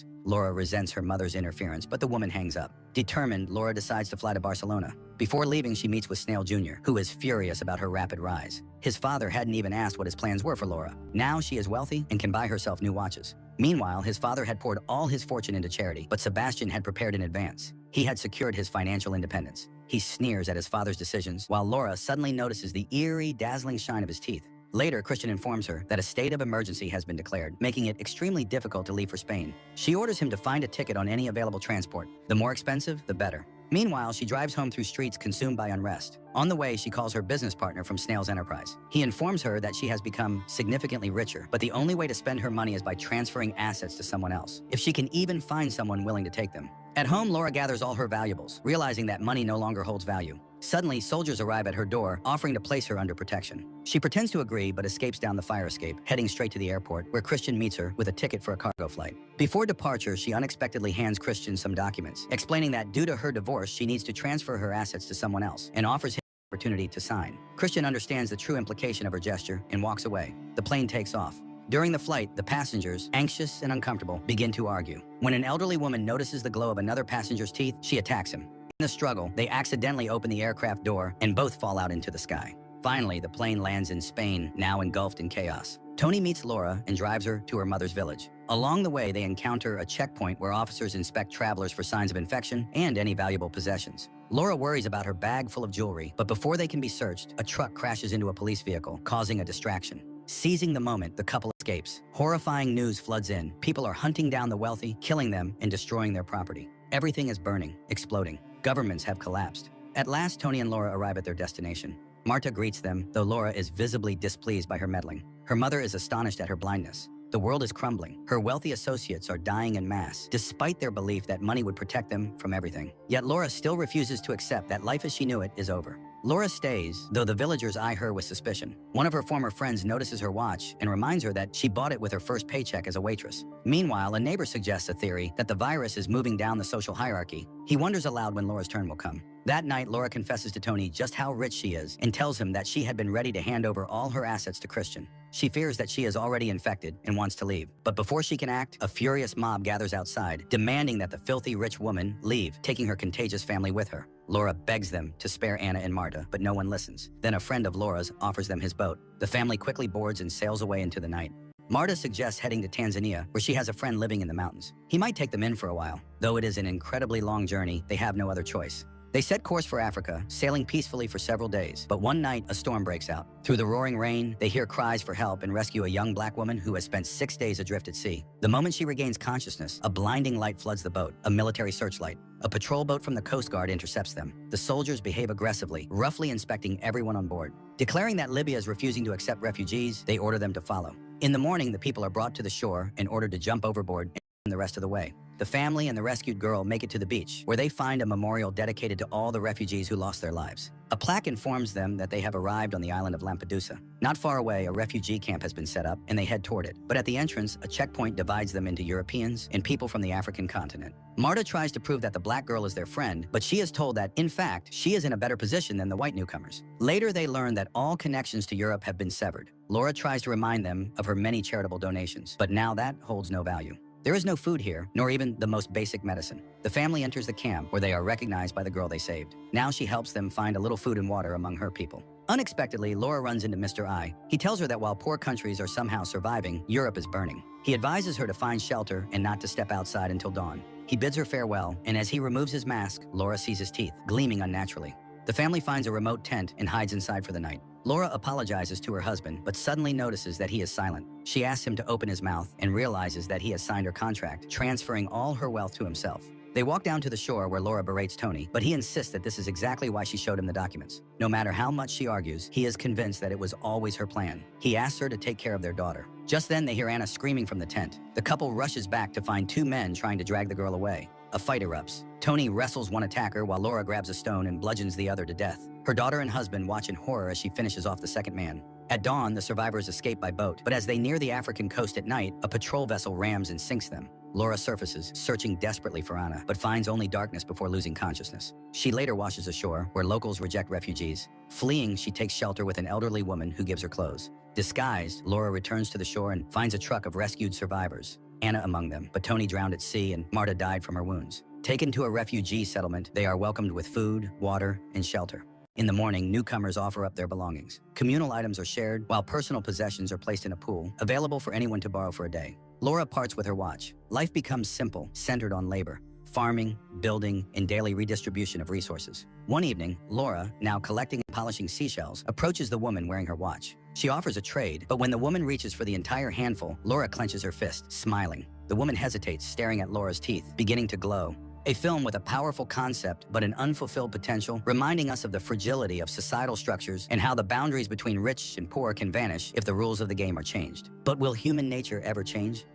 hours. Laura resents her mother's interference, but the woman hangs up. Determined, Laura decides to fly to Barcelona. Before leaving, she meets with Snail Jr., who is furious about her rapid rise. His father hadn't even asked what his plans were for Laura. Now she is wealthy and can buy herself new watches. Meanwhile, his father had poured all his fortune into charity, but Sebastian had prepared in advance. He had secured his financial independence. He sneers at his father's decisions, while Laura suddenly notices the eerie, dazzling shine of his teeth. Later, Christian informs her that a state of emergency has been declared, making it extremely difficult to leave for Spain. She orders him to find a ticket on any available transport. The more expensive, the better. Meanwhile, she drives home through streets consumed by unrest. On the way, she calls her business partner from Snail's enterprise. He informs her that she has become significantly richer, but the only way to spend her money is by transferring assets to someone else, if she can even find someone willing to take them. At home, Laura gathers all her valuables, realizing that money no longer holds value. Suddenly, soldiers arrive at her door, offering to place her under protection. She pretends to agree, but escapes down the fire escape, heading straight to the airport, where Christian meets her with a ticket for a cargo flight. Before departure, she unexpectedly hands Christian some documents, explaining that due to her divorce, she needs to transfer her assets to someone else, and offers him the opportunity to sign. Christian understands the true implication of her gesture and walks away. The plane takes off. During the flight, the passengers, anxious and uncomfortable, begin to argue. When an elderly woman notices the glow of another passenger's teeth, she attacks him. In the struggle, they accidentally open the aircraft door and both fall out into the sky. Finally, the plane lands in Spain, now engulfed in chaos. Tony meets Laura and drives her to her mother's village. Along the way, they encounter a checkpoint where officers inspect travelers for signs of infection and any valuable possessions. Laura worries about her bag full of jewelry, but before they can be searched, a truck crashes into a police vehicle, causing a distraction. Seizing the moment, the couple escapes. Horrifying news floods in. People are hunting down the wealthy, killing them, and destroying their property. Everything is burning, exploding. Governments have collapsed. At last, Tony and Laura arrive at their destination. Marta greets them, though Laura is visibly displeased by her meddling. Her mother is astonished at her blindness. The world is crumbling. Her wealthy associates are dying en masse, despite their belief that money would protect them from everything. Yet Laura still refuses to accept that life as she knew it is over. Laura stays, though the villagers eye her with suspicion. One of her former friends notices her watch and reminds her that she bought it with her first paycheck as a waitress. Meanwhile, a neighbor suggests a theory that the virus is moving down the social hierarchy. He wonders aloud when Laura's turn will come. That night, Laura confesses to Tony just how rich she is and tells him that she had been ready to hand over all her assets to Christian. She fears that she is already infected and wants to leave. But before she can act, a furious mob gathers outside, demanding that the filthy rich woman leave, taking her contagious family with her. Laura begs them to spare Anna and Marta, but no one listens. Then a friend of Laura's offers them his boat. The family quickly boards and sails away into the night. Marta suggests heading to Tanzania, where she has a friend living in the mountains. He might take them in for a while. Though it is an incredibly long journey, they have no other choice. They set course for Africa, sailing peacefully for several days. But one night, a storm breaks out. Through the roaring rain, they hear cries for help and rescue a young black woman who has spent 6 days adrift at sea. The moment she regains consciousness, a blinding light floods the boat, a military searchlight. A patrol boat from the Coast Guard intercepts them. The soldiers behave aggressively, roughly inspecting everyone on board. Declaring that Libya is refusing to accept refugees, they order them to follow. In the morning, the people are brought to the shore and ordered to jump overboard and the rest of the way. The family and the rescued girl make it to the beach, where they find a memorial dedicated to all the refugees who lost their lives. A plaque informs them that they have arrived on the island of Lampedusa. Not far away, a refugee camp has been set up, and they head toward it. But at the entrance, a checkpoint divides them into Europeans and people from the African continent. Marta tries to prove that the black girl is their friend, but she is told that, in fact, she is in a better position than the white newcomers. Later, they learn that all connections to Europe have been severed. Laura tries to remind them of her many charitable donations, but now that holds no value. There is no food here, nor even the most basic medicine. The family enters the camp, where they are recognized by the girl they saved. Now she helps them find a little food and water among her people. Unexpectedly, Laura runs into Mr. I. He tells her that while poor countries are somehow surviving, Europe is burning. He advises her to find shelter and not to step outside until dawn. He bids her farewell, and as he removes his mask, Laura sees his teeth, gleaming unnaturally. The family finds a remote tent and hides inside for the night. Laura apologizes to her husband, but suddenly notices that he is silent. She asks him to open his mouth and realizes that he has signed her contract, transferring all her wealth to himself. They walk down to the shore where Laura berates Tony, but he insists that this is exactly why she showed him the documents. No matter how much she argues, he is convinced that it was always her plan. He asks her to take care of their daughter. Just then, they hear Anna screaming from the tent. The couple rushes back to find 2 men trying to drag the girl away. A fight erupts. Tony wrestles one attacker while Laura grabs a stone and bludgeons the other to death. Her daughter and husband watch in horror as she finishes off the second man. At dawn, the survivors escape by boat, but as they near the African coast at night, a patrol vessel rams and sinks them. Laura surfaces, searching desperately for Anna, but finds only darkness before losing consciousness. She later washes ashore, where locals reject refugees. Fleeing, she takes shelter with an elderly woman who gives her clothes. Disguised, Laura returns to the shore and finds a truck of rescued survivors. Anna among them, but Tony drowned at sea and Marta died from her wounds. Taken to a refugee settlement, they are welcomed with food, water, and shelter. In the morning, newcomers offer up their belongings. Communal items are shared, while personal possessions are placed in a pool, available for anyone to borrow for a day. Laura parts with her watch. Life becomes simple, centered on labor, farming, building, and daily redistribution of resources. One evening, Laura, now collecting and polishing seashells, approaches the woman wearing her watch. She offers a trade, but when the woman reaches for the entire handful, Laura clenches her fist, smiling. The woman hesitates, staring at Laura's teeth, beginning to glow. A film with a powerful concept but an unfulfilled potential, reminding us of the fragility of societal structures and how the boundaries between rich and poor can vanish if the rules of the game are changed. But will human nature ever change?